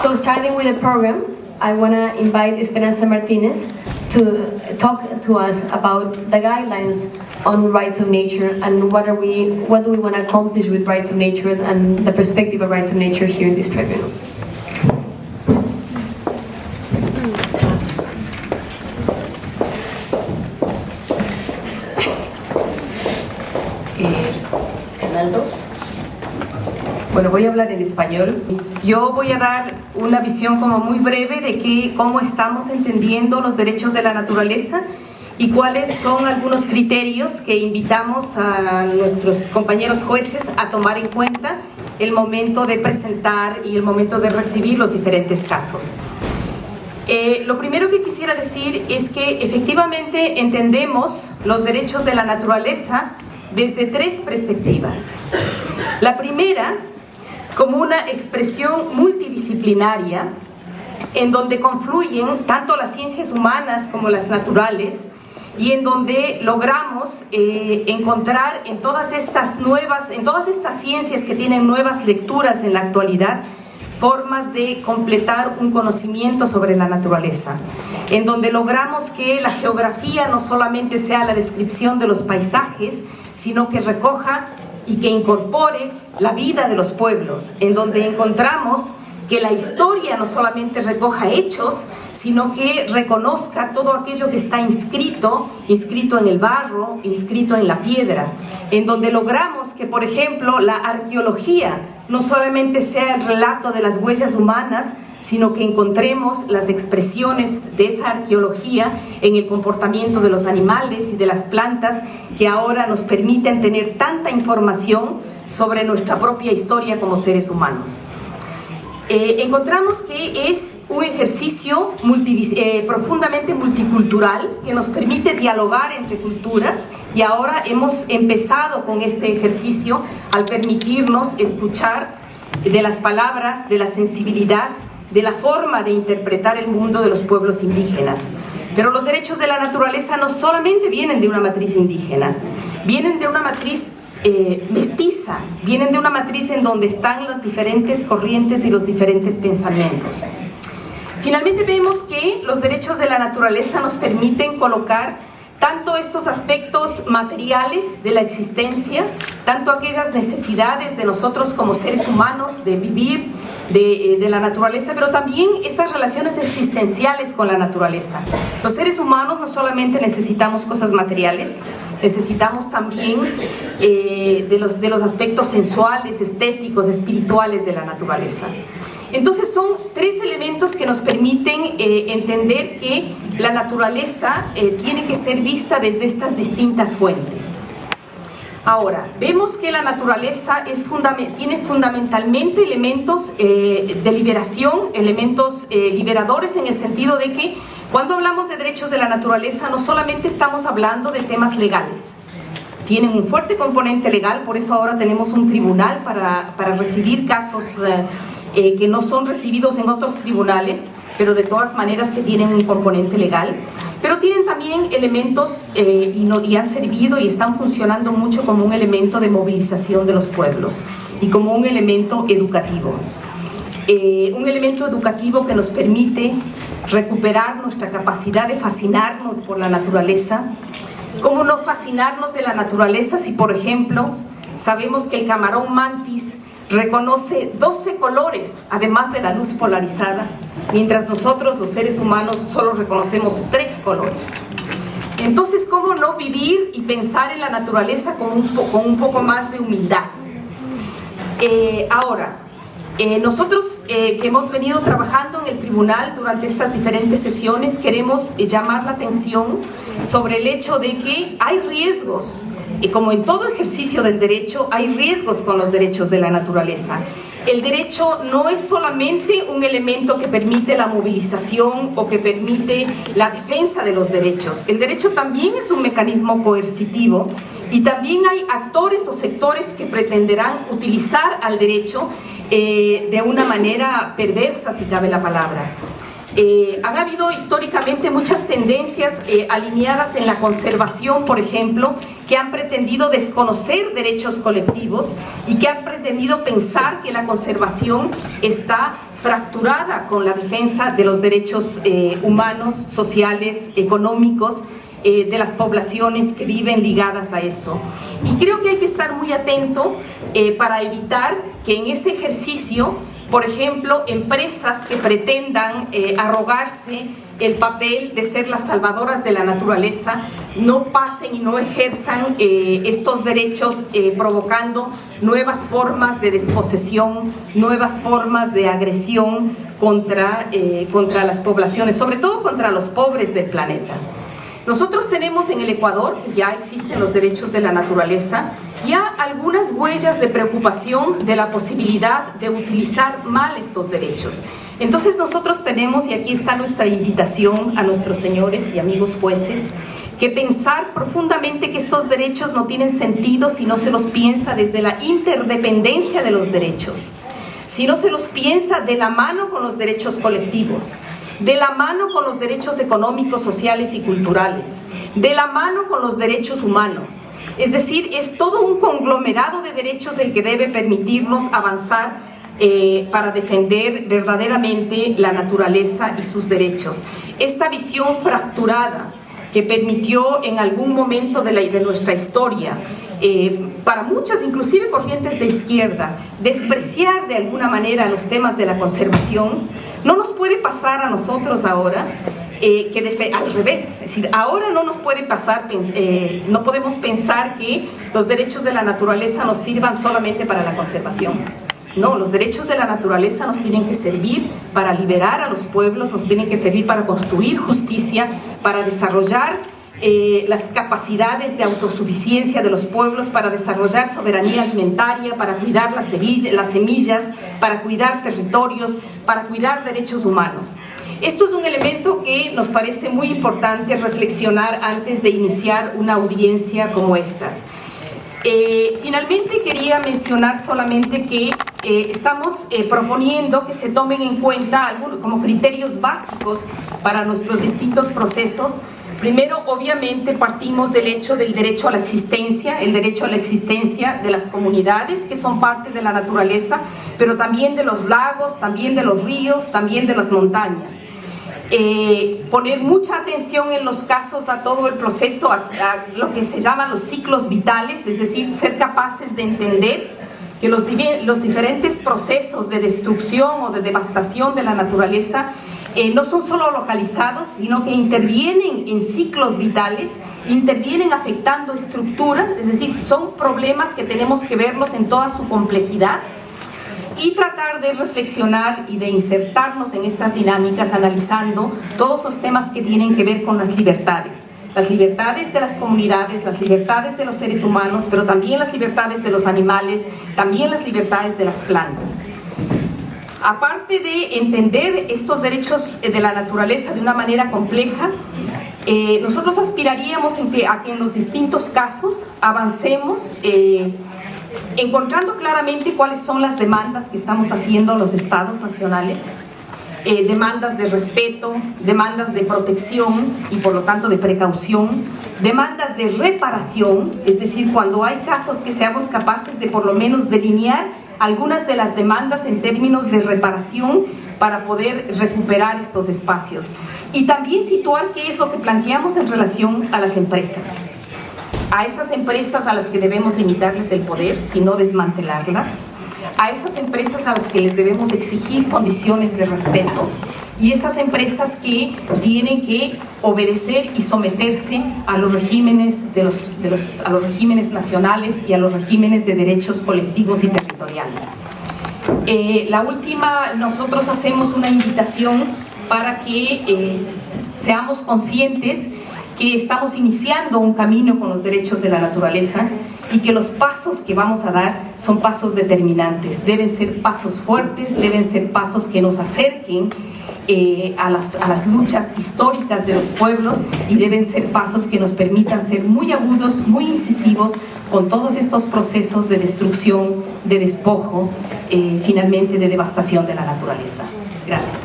So starting with the program, I want to invite Esperanza Martinez to talk to us about the guidelines on rights of nature and what do we want to accomplish with rights of nature and the perspective of rights of nature here in this tribunal. Canal 2. Bueno, voy a hablar en español. Yo voy a dar una visión como muy breve de cómo estamos entendiendo los derechos de la naturaleza y cuáles son algunos criterios que invitamos a nuestros compañeros jueces a tomar en cuenta el momento de presentar y el momento de recibir los diferentes casos. Lo primero que quisiera decir es que efectivamente entendemos los derechos de la naturaleza desde tres perspectivas. La primera, como una expresión multidisciplinaria en donde confluyen tanto las ciencias humanas como las naturales y en donde logramos encontrar en todas estas ciencias que tienen nuevas lecturas en la actualidad, formas de completar un conocimiento sobre la naturaleza, en donde logramos que la geografía no solamente sea la descripción de los paisajes, sino que recoja y que incorpore la vida de los pueblos, en donde encontramos que la historia no solamente recoja hechos, sino que reconozca todo aquello que está inscrito en el barro, inscrito en la piedra, en donde logramos que, por ejemplo, la arqueología no solamente sea el relato de las huellas humanas, sino que encontremos las expresiones de esa arqueología en el comportamiento de los animales y de las plantas que ahora nos permiten tener tanta información sobre nuestra propia historia como seres humanos. Encontramos que es un ejercicio profundamente multicultural que nos permite dialogar entre culturas y ahora hemos empezado con este ejercicio al permitirnos escuchar de las palabras, de la sensibilidad, de la forma de interpretar el mundo de los pueblos indígenas. Pero los derechos de la naturaleza no solamente vienen de una matriz indígena, vienen de una matriz mestiza, vienen de una matriz en donde están las diferentes corrientes y los diferentes pensamientos. Finalmente vemos que los derechos de la naturaleza nos permiten colocar tanto estos aspectos materiales de la existencia, tanto aquellas necesidades de nosotros como seres humanos de vivir de la naturaleza, pero también estas relaciones existenciales con la naturaleza. Los seres humanos no solamente necesitamos cosas materiales, necesitamos también de los aspectos sensuales, estéticos, espirituales de la naturaleza. Entonces son tres elementos que nos permiten entender que la naturaleza tiene que ser vista desde estas distintas fuentes. Ahora, vemos que la naturaleza tiene fundamentalmente elementos de liberación, elementos liberadores en el sentido de que cuando hablamos de derechos de la naturaleza no solamente estamos hablando de temas legales, tienen un fuerte componente legal, por eso ahora tenemos un tribunal para recibir casos que no son recibidos en otros tribunales, pero de todas maneras que tienen un componente legal, pero tienen también elementos y han servido y están funcionando mucho como un elemento de movilización de los pueblos y como un elemento educativo. Un elemento educativo que nos permite recuperar nuestra capacidad de fascinarnos por la naturaleza. ¿Cómo no fascinarnos de la naturaleza si, por ejemplo, sabemos que el camarón mantis reconoce 12 colores, además de la luz polarizada, mientras nosotros, los seres humanos, solo reconocemos 3 colores? Entonces, ¿cómo no vivir y pensar en la naturaleza con un poco más de humildad? Nosotros que hemos venido trabajando en el tribunal durante estas diferentes sesiones, queremos llamar la atención sobre el hecho de que hay riesgos. Y como en todo ejercicio del derecho, hay riesgos con los derechos de la naturaleza. El derecho no es solamente un elemento que permite la movilización o que permite la defensa de los derechos. El derecho también es un mecanismo coercitivo y también hay actores o sectores que pretenderán utilizar al derecho de una manera perversa, si cabe la palabra. Han habido históricamente muchas tendencias alineadas en la conservación, por ejemplo, que han pretendido desconocer derechos colectivos y que han pretendido pensar que la conservación está fracturada con la defensa de los derechos humanos, sociales, económicos, de las poblaciones que viven ligadas a esto. Y creo que hay que estar muy atento para evitar que en ese ejercicio, por ejemplo, empresas que pretendan arrogarse el papel de ser las salvadoras de la naturaleza no pasen y no ejerzan estos derechos, provocando nuevas formas de desposesión, nuevas formas de agresión contra las poblaciones, sobre todo contra los pobres del planeta. Nosotros tenemos en el Ecuador, que ya existen los derechos de la naturaleza, ya algunas huellas de preocupación de la posibilidad de utilizar mal estos derechos. Entonces nosotros tenemos, y aquí está nuestra invitación a nuestros señores y amigos jueces, que pensar profundamente que estos derechos no tienen sentido si no se los piensa desde la interdependencia de los derechos, si no se los piensa de la mano con los derechos colectivos, de la mano con los derechos económicos, sociales y culturales, de la mano con los derechos humanos. Es decir, es todo un conglomerado de derechos el que debe permitirnos avanzar para defender verdaderamente la naturaleza y sus derechos. Esta visión fracturada que permitió en algún momento de nuestra historia, para muchas, inclusive corrientes de izquierda, despreciar de alguna manera los temas de la conservación, no nos puede pasar a nosotros ahora al revés. Es decir, ahora no nos puede pasar, no podemos pensar que los derechos de la naturaleza nos sirvan solamente para la conservación. No, los derechos de la naturaleza nos tienen que servir para liberar a los pueblos, nos tienen que servir para construir justicia, para desarrollar las capacidades de autosuficiencia de los pueblos, para desarrollar soberanía alimentaria, para cuidar las semillas, para cuidar territorios, para cuidar derechos humanos. Esto es un elemento que nos parece muy importante reflexionar antes de iniciar una audiencia como estas. Finalmente quería mencionar solamente que estamos proponiendo que se tomen en cuenta algunos como criterios básicos para nuestros distintos procesos. Primero, obviamente, partimos del hecho del derecho a la existencia, el derecho a la existencia de las comunidades que son parte de la naturaleza, pero también de los lagos, también de los ríos, también de las montañas. Poner mucha atención en los casos a todo el proceso, a lo que se llaman los ciclos vitales, es decir, ser capaces de entender que los diferentes procesos de destrucción o de devastación de la naturaleza no son solo localizados, sino que intervienen en ciclos vitales, intervienen afectando estructuras, es decir, son problemas que tenemos que verlos en toda su complejidad y tratar de reflexionar y de insertarnos en estas dinámicas analizando todos los temas que tienen que ver con las libertades de las comunidades, las libertades de los seres humanos, pero también las libertades de los animales, también las libertades de las plantas. Aparte de entender estos derechos de la naturaleza de una manera compleja, nosotros aspiraríamos a que en los distintos casos avancemos encontrando claramente cuáles son las demandas que estamos haciendo los estados nacionales, demandas de respeto, demandas de protección y por lo tanto de precaución, demandas de reparación, es decir, cuando hay casos que seamos capaces de por lo menos delinear algunas de las demandas en términos de reparación para poder recuperar estos espacios. Y también situar qué es lo que planteamos en relación a las empresas. A esas empresas a las que debemos limitarles el poder, sino desmantelarlas. A esas empresas a las que les debemos exigir condiciones de respeto. Y esas empresas que tienen que obedecer y someterse a los regímenes a los regímenes nacionales y a los regímenes de derechos colectivos y territoriales. La última, nosotros hacemos una invitación para que seamos conscientes que estamos iniciando un camino con los derechos de la naturaleza y que los pasos que vamos a dar son pasos determinantes. Deben ser pasos fuertes, deben ser pasos que nos acerquen a las luchas históricas de los pueblos y deben ser pasos que nos permitan ser muy agudos, muy incisivos con todos estos procesos de destrucción, de despojo, finalmente de devastación de la naturaleza. Gracias.